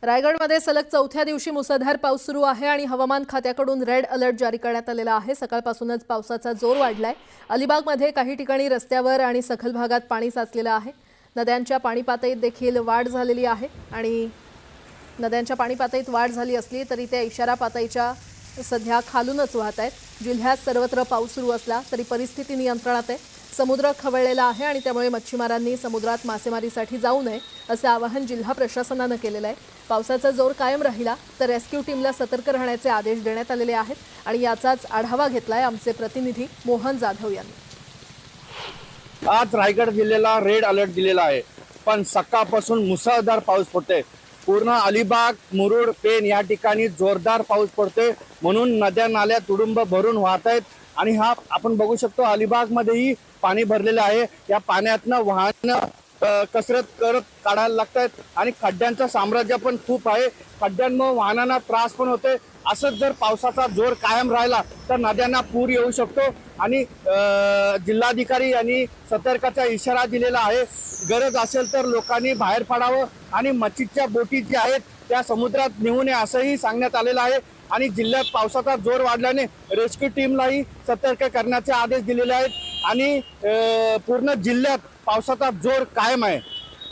रायगडमध्ये सलग चौथ्या दिवशी मुसळधार पाऊस सुरू आहे आणि हवामान खात्याकडून रेड अलर्ट जारी करण्यात आलेला आहे। सकाळपासूनच पावसाचा जोर वाढलाय। अलिबागमध्ये काही ठिकाणी रस्त्यावर आणि सखल भागात पाणी साचलेलं आहे। नद्यांच्या पाणी पातळीत देखील वाढ झालेली आहे आणि नद्यांच्या पाणी पातळीत वाढ झाली असली तरी त्या इशारा पातळीच्या सध्या खालूनच वाहत आहेत। जिल्ह्यात सर्वत्र पाऊस सुरू असला तरी परिस्थिती नियंत्रणात आहे। समुद्र खवळलेला आहे आणि त्यामुळे मच्छीमारांनी समुद्रात मासेमारीसाठी जाऊ नये असे आवाहन जिल्हा प्रशासनाने केलेले आहे। पावसाचा जोर कायम राहिला तर रेस्क्यू टीमला सतर्क राहण्याचे आदेश देण्यात आलेले आहेत आणि याचाच आढावा घेतलाय आमचे प्रतिनिधी मोहन जाधव यांनी। आज रायगड जिल्ह्याला रेड अलर्ट दिलेला आहे, पण सकाळपासून मुसळधार पाऊस पडतोय। पूर्ण अलिबाग, मुरुड, पेन या ठिकाणी जोरदार पाऊस पडतोय, म्हणून नद्या नाल्या तुडुंब भरून वाहत आहेत आणि हा आपण बघू शकतो अलिबाग मध्येही पाणी भरलेलं आहे। या पाण्यातनं वाहन कसरत करत काढायला लागतात आणि खड्ड्यांचं साम्राज्य पण खूप आहे। खड्ड्यांमुळे वाहनांना त्रास पण होतोय। असंच जर पावसाचा जोर कायम राहिला तर नद्यांना पूर येऊ शकतो आणि जिल्हाधिकारी यांनी सतर्कतेचा इशारा दिलेला आहे। गरज असेल तर लोकांनी बाहेर पडावं आणि मच्छीच्या बोटी ज्या आहेत त्या समुद्रात नेऊ नये असंही सांगण्यात आलेलं आहे। आणि जिल्ह्यात पावसाचा जोर वाढल्याने रेस्क्यू टीमलाही सतर्क करण्याचे आदेश दिलेले आहेत आणि पूर्ण जिल्ह्यात पावसाचा जोर कायम आहे।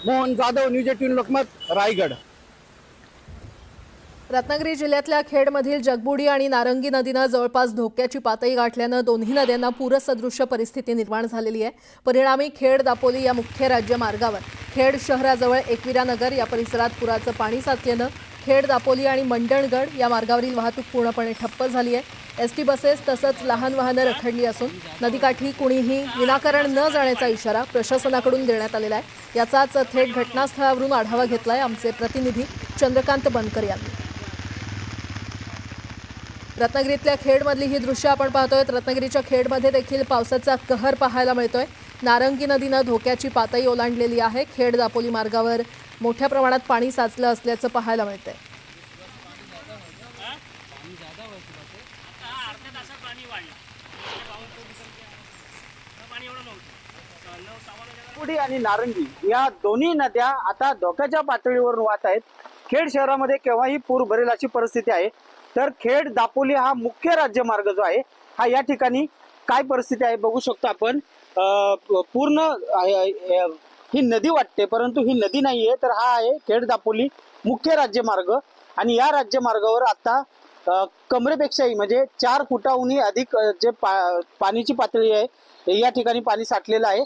मोहन जाधव, न्यूज 18 लोकमत, रायगड। रत्नागिरी जिल्ह्यातल्या खेडमधील जगबुडी आणि नारंगी नदीनं जवळपास धोक्याची पातळी गाठल्यानं दोन्ही नद्यांना पूरसदृश्य परिस्थिती निर्माण झालेली आहे। परिणामी खेड दापोली या मुख्य राज्य मार्गावर खेड शहराजवळ एकविरा नगर या परिसरात पुराचं पाणी साचल्यानं खेड दापोली आणि मंडणगड या मार्गावरील वाहतूक पूर्णपणे ठप्प झाली आहे। एसटी बसेस तसंच लहान वाहनं रखडली असून नदीकाठी कुणीही विनाकारण न जाण्याचा इशारा प्रशासनाकडून देण्यात आलेला आहे। याचाच थेट घटनास्थळावरून आढावा घेतलाय आमचे प्रतिनिधी चंद्रकांत बनकर यांनी। रत्नागिरीतल्या खेडमधली ही दृश्य आपण पाहतोय। रत्नागिरीच्या खेडमध्ये देखील पावसाचा कहर पाहायला मिळतोय। नारंगी नदीनं धोक्याची पातळी ओलांडलेली आहे। खेड दापोली मार्गावर मोठ्या प्रमाणात पाणी साचलं असल्याचं पाहायला मिळतंय। पुडी आणि नारंगी या दोन्ही नद्या आता धोक्याच्या पातळीवर वाहत आहेत। खेड शहरामध्ये केव्हाही पूर भरेल अशी परिस्थिती आहे। तर खेड दापोली हा मुख्य राज्यमार्ग जो आहे हा या ठिकाणी काय परिस्थिती आहे बघू शकतो आपण। पूर्ण ही नदी वाटते परंतु ही नदी नाहीये, तर हा आहे खेड दापोली मुख्य राज्यमार्ग आणि या राज्यमार्गावर आता कमरेपेक्षाही म्हणजे 4 फुटाहूनही अधिक जे पाण्याची पातळी आहे या ठिकाणी पाणी साठलेलं आहे।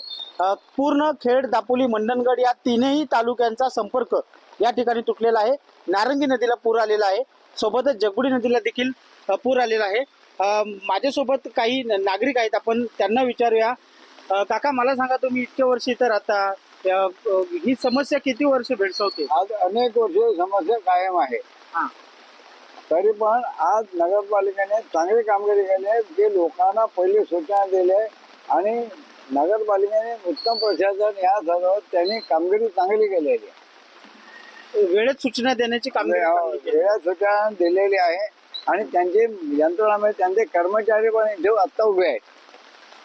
पूर्ण खेड दापोली मंडणगड या तीनही तालुक्यांचा संपर्क या ठिकाणी तुटलेला आहे। नारंगी नदीला पूर आलेला आहे, सोबतच जगबुडी नदीला देखील पूर आलेला आहे। माझ्यासोबत काही नागरिक आहेत, आपण त्यांना विचारूया। काका, मला सांगा, तुम्ही इतके वर्ष इथं राहता, ही समस्या किती वर्ष भेडसावते? आज अनेक वर्ष समस्या कायम आहे। तरी पण आज नगरपालिकेने चांगली कामगिरी केली आहे। जे लोकांना पहिले सूचना दिले आणि नगरपालिकेने उत्तम प्रशासन या सर्व त्यांनी कामगिरी चांगली केलेली आहे। वेळेत सूचना देण्याची कामगिरी वेळेत सूचना दिलेली आहे आणि त्यांचे यंत्रणामध्ये त्यांचे कर्मचारी पण इथे आता उभे आहेत।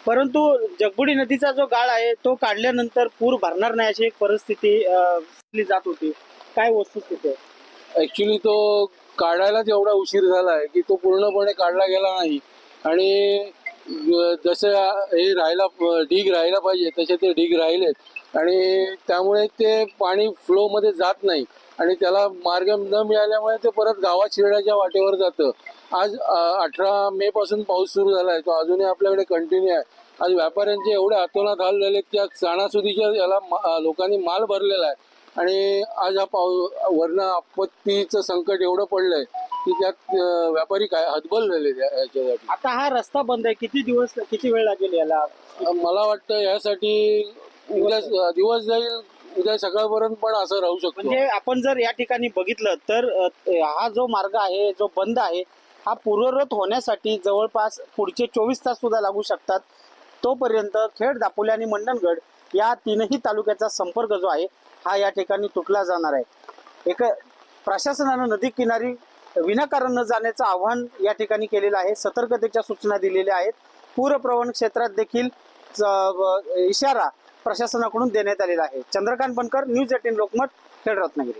परंतु जगबुडी नदीचा जो गाळ आहे तो काढल्यानंतर पूर भरणार नाही अशी एक परिस्थिती जात होती, काय वस्तुस्थिती आहे? ऍक्च्युली तो काढायलाच एवढा उशीर झाला आहे की तो पूर्णपणे काढला गेला नाही आणि जसं हे ढीग राहायला पाहिजे तसे ते ढीग राहिलेत आणि त्यामुळे ते पाणी फ्लो मध्ये जात नाही आणि त्याला मार्ग न मिळाल्यामुळे ते परत गावात शिरण्याच्या वाटेवर जातं। आज 18 मे पासून पाऊस सुरू झाला आहे, तो अजूनही आपल्याकडे कंटिन्यू आहे। आज व्यापाऱ्यांचे एवढे अतोनात हाल झाले की आज सणासुदीच्या याला लोकांनी माल भरलेला आहे आणि आज हा वरनं आपत्तीचं संकट एवढं पडलंय की त्यात व्यापारी काय हतबल झाले याच्यासाठी। आता हा रस्ता बंद आहे, किती वेळ लागेल याला? मला वाटतं यासाठी उद्या दिवस जाईल, उद्या सकाळपर्यंत पण असं राहू शकतो। म्हणजे आपण जर या ठिकाणी बघितलं तर हा जो मार्ग आहे जो बंद आहे हा पूर्ववत होण्यासाठी जवळपास पुढचे 24 तास सुद्धा लागू शकतात। तोपर्यंत खेड दापोली आणि मंडणगड या तीनही तालुक्याचा संपर्क जो आहे हा या ठिकाणी तुटला जाणार आहे। एक प्रशासनानं नदी किनारी विनाकारण न जाण्याचं आवाहन या ठिकाणी केलेलं आहे। सतर्कतेच्या सूचना दिलेल्या आहेत। पूरप्रवण क्षेत्रात देखील इशारा प्रशासनाकडून देण्यात आलेला आहे। चंद्रकांत बनकर, न्यूज 18 लोकमत, खेड, रत्नागिरी।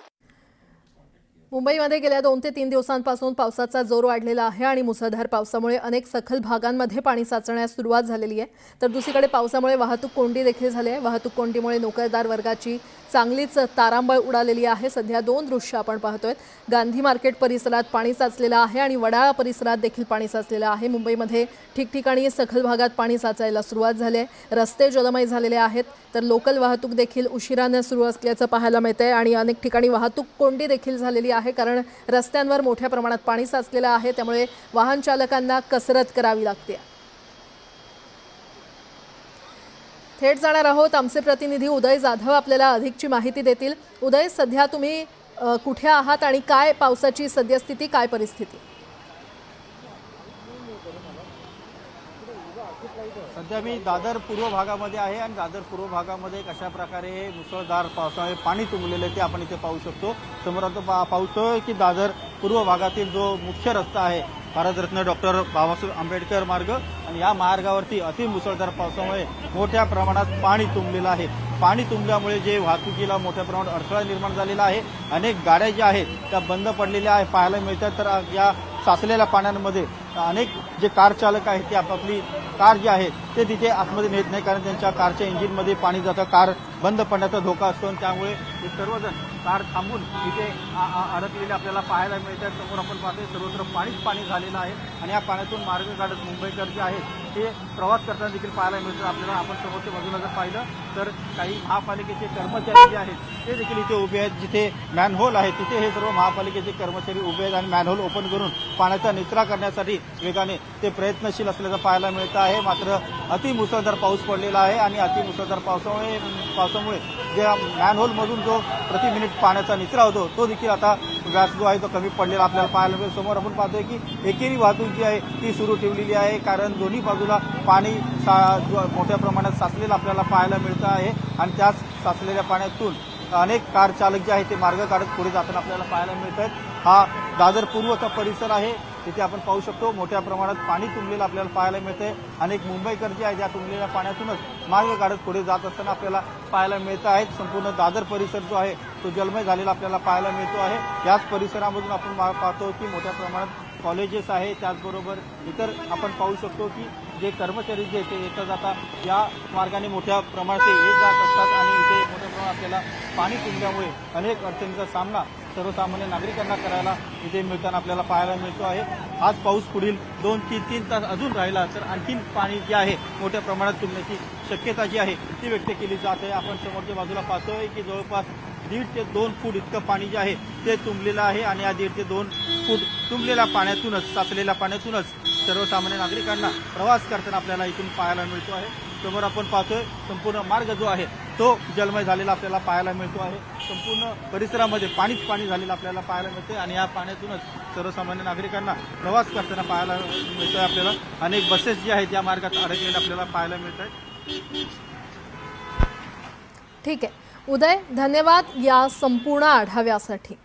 मुंबईमध्ये गेल्या 2 ते 3 दिवसांपासून पावसाचा जोर वाढलेला आहे आणि मुसळधार पावसामुळे अनेक सखल भागांमध्ये पाणी साचण्यास सुरुवात झालेली आहे. तर दुसरीकडे पावसामुळे वाहतूक कोंडी देखील झाली आहे. वाहतूक कोंडीमुळे नोकरदार वर्गाची चांगलीच तारांबळ उडालेली आहे. सध्या 2 दृश्य आपण पाहतोय. गांधी मार्केट परिसरात पाणी साचलेलं आहे आणि वडाळा परिसरात देखील पाणी साचलेलं आहे. मुंबईमध्ये ठिकठिकाणी सखल भागात पाणी साचायला सुरुवात झाली आहे. रस्ते जलमय झालेले आहेत. तर लोकल वाहतूक देखील उशिराने सुरू असल्याचं पाहायला मिळतंय आणि अनेक ठिकाणी वाहतूक कोंडी देखील झालेली आहे, कारण रस्त्यांवर मोठ्या प्रमाणात पाणी साचलेलं आहे. त्यामुळे वाहन चालकांना कसरत करावी लागते. थेट जाणार आहोत. आमचे प्रतिनिधी उदय जाधव आपल्याला अधिकची माहिती देतील. उदय, सध्या तुम्ही कुठे आहात आणि काय पावसाची सद्यस्थिती, काय परिस्थिती? सध्या मी दादर पूर्व भागामध्ये आहे आणि दादर पूर्व भागामध्ये कशा प्रकारे मुसळधार पावसामुळे पाणी तुंबलेलं आहे ते आपण इथे पाहू शकतो. समोर आपण पाहतोय की दादर पूर्व भागातील जो मुख्य रस्ता आहे भारतरत्न डॉक्टर बाबासाहेब आंबेडकर मार्ग, आणि या मार्गावरती अति मुसळधार पावसामुळे मोठ्या प्रमाणात पाणी तुंबलेलं आहे. पाणी तुंबल्यामुळे जे वाहतुकीला मोठ्या प्रमाणात अडथळा निर्माण झालेला आहे. अनेक गाड्या ज्या आहेत त्या बंद पडलेल्या आहे पाहायला मिळतात. तर या साचलेल्या पाण्यामध्ये अनेक जे कार चालक आहेत ते आपापली कार जी आहे ते तिथे आतमध्ये नेत नाही, कारण त्यांच्या कारच्या इंजिनमध्ये पाणी जातं, कार बंद पडण्याचा धोका असतो आणि त्यामुळे हे सर्वजण कार थांबून इथे अडकलेले आपल्याला पाहायला मिळतात. समोर आपण पाहतोय सर्वत्र पाणी झालेलं आहे आणि या पाण्यातून मार्ग काढत मुंबईकर जे आहेत ते प्रवास करताना देखील पाहायला मिळतं आपल्याला. आपण समोरच्या बाजूला जर पाहिलं तर काही महापालिकेचे कर्मचारी जे आहेत ते देखील इथे उभे आहेत. जिथे मॅनहोल आहे तिथे हे सर्व महापालिकेचे कर्मचारी उभे आहेत आणि मॅनहोल ओपन करून पाण्याचा निचरा करण्यासाठी वेगाने ते प्रयत्नशील असल्याचं पाहायला मिळतं आहे. मात्र अतिमुसळधार पाऊस पडलेला आहे आणि अतिमुसळधार पावसामुळे ज्या मॅनहोलमधून जो प्रति मिनिट पाण्याचा निचरा होतो तो देखील आता व्यास जो आहे तो कमी पडलेला आपल्याला पाहायला मिळेल. समोर आपण पाहतोय की एकेरी वाहतूक जी आहे ती सुरू ठेवलेली आहे, कारण दोन्ही बाजूला पाणी मोठ्या प्रमाणात साचलेलं आपल्याला पाहायला मिळतं आहे आणि त्याच साचलेल्या पाण्यातून अनेक कार चालक जे आहेत ते मार्ग काढत पुढे जाताना आपल्याला पाहायला मिळत आहेत. हा दादर पूर्वचा परिसर आहे. तिथे आपण पाहू शकतो मोठ्या प्रमाणात पाणी तुंबलेलं आपल्याला पाहायला मिळतंय. अनेक मुंबईकर जे आहेत त्या तुंबलेल्या पाण्यातूनच मार्ग काढत पुढे जात असताना आपल्याला पाहायला मिळत आहेत. संपूर्ण दादर परिसर जो आहे तो जलमय झालेला आपल्याला पाहायला मिळतो आहे. याच परिसरामधून आपण पाहतो की मोठ्या प्रमाणात कॉलेजेस आहे, त्याचबरोबर इतर आपण पाहू शकतो की जे कर्मचारी जे ते येता जाता या मार्गाने मोठ्या प्रमाणात येत जात असतात आणि इथे मोठ्या प्रमाणात आपल्याला पाणी तुंबल्यामुळे अनेक अडचणींचा सामना सर्वसामान्य नागरिकांना करायला इथे मिळताना आपल्याला पाहायला मिळतो आहे. आज पाऊस पुढील 2-3 तास अजून राहिला तर आणखीन पाणी जे आहे मोठ्या प्रमाणात तुंबण्याची शक्यता जी आहे ती व्यक्त केली जात आहे. आपण समोरच्या बाजूला पाहतोय की जवळपास 1.5 ते 2 फूट इतकं पाणी जे आहे ते तुंबलेलं आहे आणि या 1.5 ते 2 फूट तुंबलेल्या पाण्यातूनच साचलेल्या पाण्यातूनच सर्वसामान्य नागरिकांना प्रवास करताना आपल्याला इथून पाहायला मिळतो आहे. समोर आपण पाहतोय संपूर्ण मार्ग जो आहे तो जलमय झालेला आपल्याला पाहायला मिळतो आहे. संपूर्ण परिसरामध्ये पाणीच पाणी झालेलं आपल्याला पाहायला मिळते आणि या पाण्यातूनच सर्वसामान्य नागरिकांना प्रवास करताना पाहायला मिळतोय. आपल्याला अनेक बसेस जे आहेत या मार्गात अडकलेल्या आपल्याला पाहायला मिळत आहेत. ठीक आहे उदय, धन्यवाद या संपूर्ण आढाव्यासाठी.